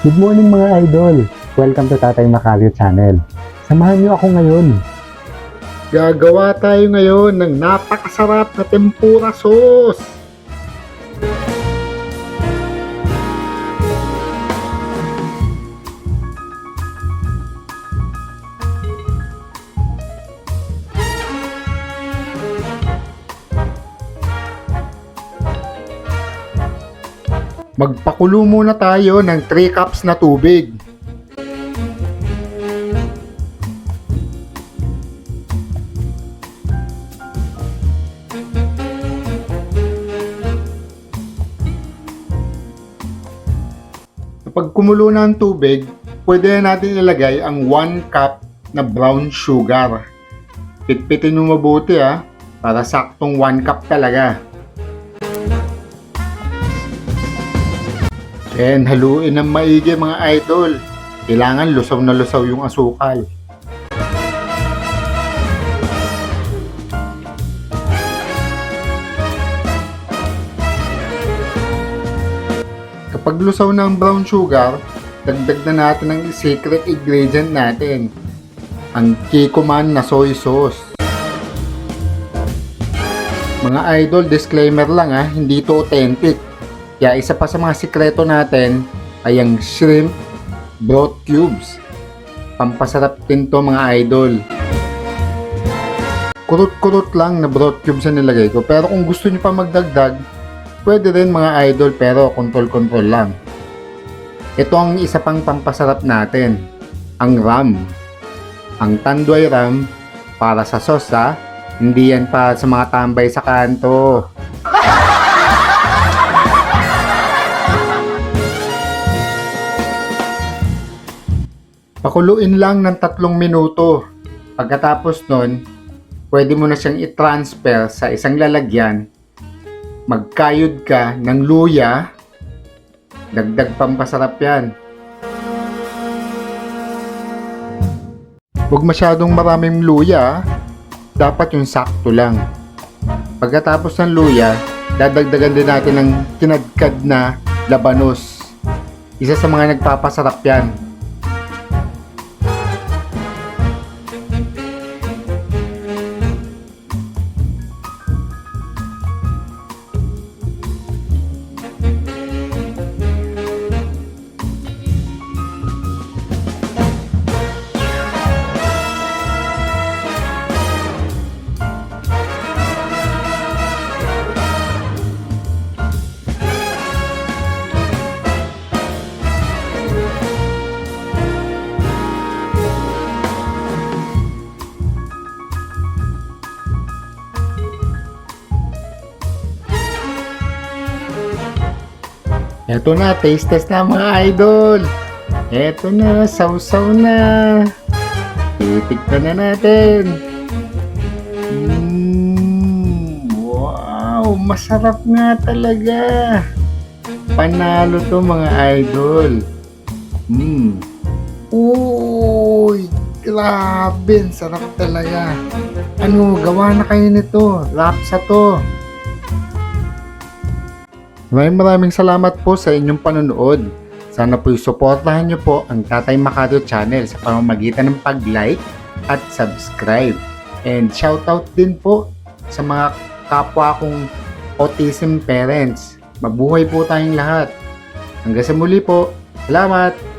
Good morning mga idol! Welcome to Tatay Macario Channel. Samahan niyo ako ngayon. Gagawa tayo ngayon ng napakasarap na tempura sauce. Magpakulo muna tayo ng 3 cups na tubig. Kapag kumulo na ang tubig, pwede na natin ilagay ang 1 cup na brown sugar. Pitpitin mo mabuti para saktong 1 cup talaga. And haluin ng maigi mga idol. Kailangan lusaw na lusaw yung asukal. Kapag lusaw na ang brown sugar, dagdag na natin ang secret ingredient natin, ang Kikkoman na soy sauce. Mga idol, disclaimer lang hindi ito authentic. Kaya isa pa sa mga sikreto natin ay ang shrimp broth cubes. Pampasarap din to mga idol. Kurot-kurot lang na broth cubes ang nilagay ko. Pero kung gusto nyo pa magdagdag, pwede rin mga idol, pero control lang. Ito ang isa pang pampasarap natin, ang ram. Ang tanduay ram para sa sauce hindi yan pa sa mga tambay sa kanto. Pakuluin lang ng 3 minuto. Pagkatapos nun, pwede mo na siyang i-transfer sa isang lalagyan. Magkayod ka ng luya. Dagdag pampasarap yan. Huwag masyadong maraming luya. Dapat yung sakto lang. Pagkatapos ng luya, dadagdagan din natin ng kinadkad na labanos. Isa sa mga nagpapasarap yan. Eto na, taste test na mga idol. Eto na, sausaw na. Titikman na natin. Wow, masarap nga talaga. Panalo to mga idol. Uy, grabe, sarap talaga. Ano, gawa na kayo nito. Rapsa to. Maraming salamat po sa inyong panonood. Sana po suportahan niyo po ang Tatay Macario Channel sa pamamagitan ng pag-like at subscribe. And shoutout din po sa mga kapwa kong autism parents. Mabuhay po tayong lahat. Hanggang sa muli po. Salamat!